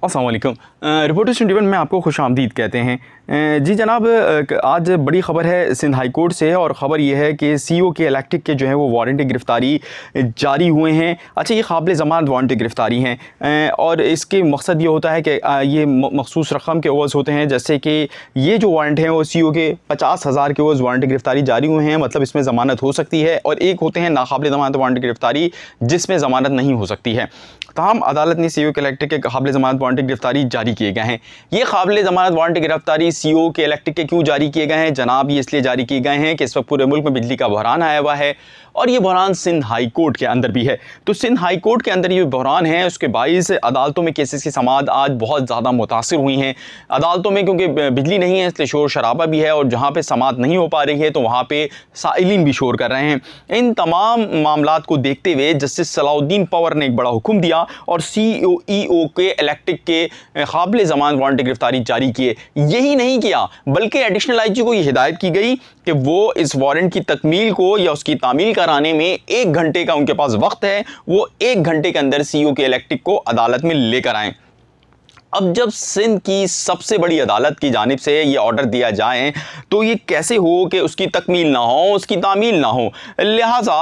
अस्सलाम वालेकुम। रिपोर्टर्स 21 में आपको खुशामदीद कहते हैं। जी जनाब, आज बड़ी ख़बर है सिंध हाई कोर्ट से, और ख़बर यह है कि सीईओ के इलेक्ट्रिक के जो है वो वारंटी गिरफ़्तारी जारी हुए हैं। अच्छा, ये काबिल ज़मानत वारंटी गिरफ़्तारी हैं और इसके मकसद ये होता है कि ये मखसूस रकम के ओवर्स होते हैं, जैसे कि ये जो वारंट हैं वो सीईओ के 50,000 के ओवर्स वारंटी गिरफ़्तारी जारी हुए हैं, मतलब इसमें ज़मानत हो सकती है। और एक होते हैं नाकाबिल ज़मानत वारंटी गिरफ़्तारी, जिसमें ज़मानत नहीं हो सकती है। तमाम अदालत ने सीईओ के इलेक्ट्रिक के काबिल ज़मानत वारंटी गिरफ़्तारी जारी किए गए हैं। ये काबिल ज़मानत वारंटी गिरफ़्तारी सीईओ के इलेक्ट्रिक के क्यों जारी किए गए हैं जनाब? ये इसलिए जारी किए गए हैं कि इस वक्त पूरे मुल्क में बिजली का बहरान आया हुआ है, और ये बहरान सिंध हाई कोर्ट के अंदर भी है। तो सिंध हाई कोर्ट के अंदर ये बहरान है, उसके बाइस अदालतों में केसेस की समाअत आज बहुत ज़्यादा मुतासिर हुई हैं। अदालतों में क्योंकि बिजली नहीं है इसलिए शोर शराबा भी है, और जहाँ पे समाअत नहीं हो पा रही है तो वहाँ पे साइलिन भी शोर कर रहे हैं। इन तमाम मामलात को देखते हुए जस्टिस सलाउद्दीन पवर ने एक बड़ा हुक्म दिया और सीईओ के इलेक्ट्रिक के काबिल ज़मानत वारंटी गिरफ़्तारी जारी किए। यही नहीं किया बल्कि एडिशनल आईजी को ये हिदायत की गई कि वो इस वारंट की तकमील को या उसकी तामील कराने में 1 घंटे का उनके पास वक्त है, वो 1 घंटे के अंदर सीईओ के इलेक्ट्रिक को अदालत में लेकर आएँ। अब जब सिंध की सबसे बड़ी अदालत की जानिब से ये ऑर्डर दिया जाए तो ये कैसे हो कि उसकी तकमील ना हो, उसकी तामील ना हो। लिहाजा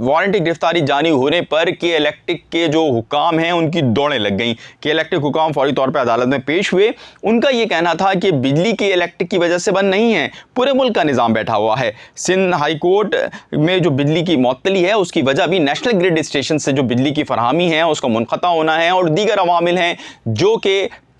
वारंटी गिरफ़्तारी जारी होने पर के इलेक्ट्रिक के जो हुकाम हैं उनकी दौड़ें लग गईं। के इलेक्ट्रिक हुकाम फौरी तौर पर अदालत में पेश हुए। उनका ये कहना था कि बिजली के इलेक्ट्रिक की वजह से बंद नहीं है, पूरे मुल्क का निज़ाम बैठा हुआ है। सिंध हाई कोर्ट में जो बिजली की मअतली है उसकी वजह भी नेशनल ग्रिड स्टेशन से जो बिजली की फरहमी है उसका मुनक़ता होना है, और दीगर अवामिल हैं जो कि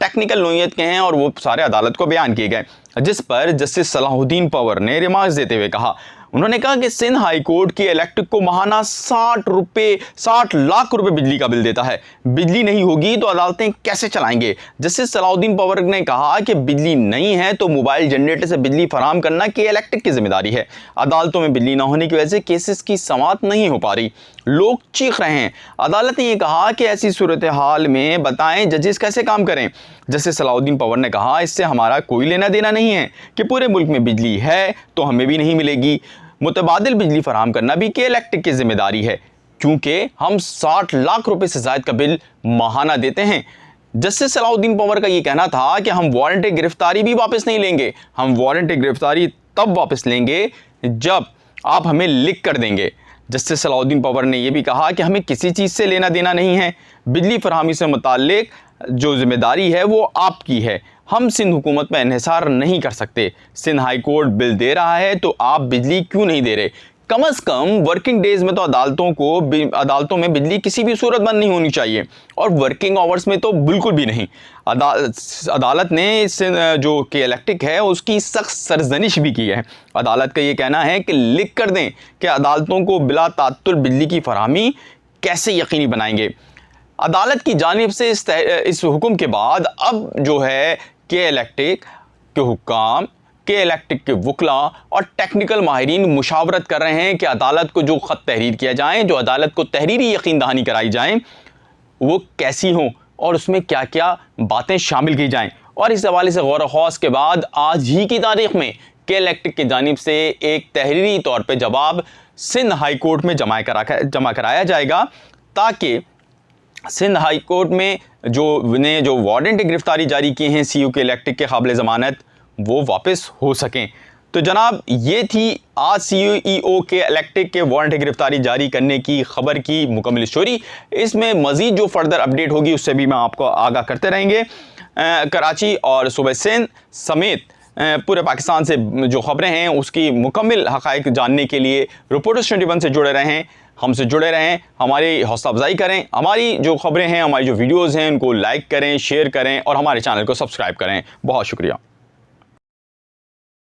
टेक्निकल नोयत के हैं, और वो सारे अदालत को बयान किए गए। जिस पर जस्टिस सलाहुद्दीन पवर ने रिमार्क्स देते हुए कहा, उन्होंने कहा कि सिंध हाई कोर्ट की इलेक्ट्रिक को माहाना 60 लाख रुपए बिजली का बिल देता है। बिजली नहीं होगी तो अदालतें कैसे चलाएंगे? जस्टिस सलाहुद्दीन पवर ने कहा कि बिजली नहीं है तो मोबाइल जनरेटर से बिजली फराहम करना के इलेक्ट्रिक की जिम्मेदारी है। अदालतों में बिजली ना होने की वजह से केसेस की समाअत नहीं हो पा रही, लोग चीख रहे हैं। अदालत ने यह कहा कि ऐसी सूरत हाल में बताएं जजेस कैसे काम करें। जस्टिस सलाहुद्दीन पवर ने कहा, इससे हमारा कोई लेना देना नहीं है कि पूरे मुल्क में बिजली है तो हमें भी नहीं मिलेगी। मुतबादिल बिजली फराहम करना भी के इलेक्ट्रिक की जिम्मेदारी है, क्योंकि हम 60 लाख रुपए से ज़ायद का बिल माहाना देते हैं। जस्टिस सलाहुद्दीन पवर का यह कहना था कि हम वारंटी गिरफ्तारी भी वापस नहीं लेंगे, हम वारंटी गिरफ्तारी तब वापस लेंगे जब आप हमें लिख कर देंगे। जस्टिस सलाहुद्दीन पवर ने यह भी कहा कि हमें किसी चीज़ से लेना देना नहीं है, बिजली फरहमी से मुताल्लिक जो जिम्मेदारी है वो आपकी है, हम सिंध हुकूमत में इन्हिसार नहीं कर सकते। सिंध हाई कोर्ट बिल दे रहा है तो आप बिजली क्यों नहीं दे रहे? कम अज़ कम वर्किंग डेज़ में तो अदालतों में बिजली किसी भी सूरत बंद नहीं होनी चाहिए, और वर्किंग आवर्स में तो बिल्कुल भी नहीं। अदालत ने जो के इलेक्ट्रिक है उसकी सख्त सरजनिश भी की है। अदालत का ये कहना है कि लिख कर दें कि अदालतों को बिला तात्तुल बिजली की फरहमी कैसे यकीनी बनाएंगे। अदालत की जानिब से इस हुक्म के बाद अब जो है के इलेक्ट्रिक के हुक्काम, के इलेक्ट्रिक के वकला और टेक्निकल माहिरीन मुशावरत कर रहे हैं कि अदालत को जो ख़त तहरीर किया जाए, जो अदालत को तहरीरी यकीन दहानी कराई जाए, वो कैसी हों और उसमें क्या क्या बातें शामिल की जाएं। और इस हवाले से गौर ख़ौस के बाद आज ही की तारीख़ में के इलेक्ट्रिक की जानिब से एक तहरीरी तौर पर जवाब सिंध हाई कोर्ट में जमा कराया जाएगा, ताकि सिंध हाई कोर्ट में जो वारंटी गिरफ़्तारी जारी किए हैं सीईओ के इलेक्ट्रिक के काबिल ज़मानत वो वापस हो सकें। तो जनाब, ये थी आज सीईओ के इलेक्ट्रिक के वारंटी गिरफ़्तारी जारी करने की खबर की मुकम्मल स्टोरी। इसमें मज़ीद जो फर्दर अपडेट होगी उससे भी मैं आपको आगाह करते रहेंगे। कराची और सूबे सिंध समेत पूरे पाकिस्तान से जो ख़बरें हैं उसकी मुकम्मल हक़ाइक़ जानने के लिए रिपोर्टर्स 21 से जुड़े रहें, हमसे जुड़े रहें, हमारी हौसला अफजाई करें। हमारी जो ख़बरें हैं, हमारी जो वीडियोज़ हैं उनको लाइक करें, शेयर करें और हमारे चैनल को सब्सक्राइब करें। बहुत शुक्रिया।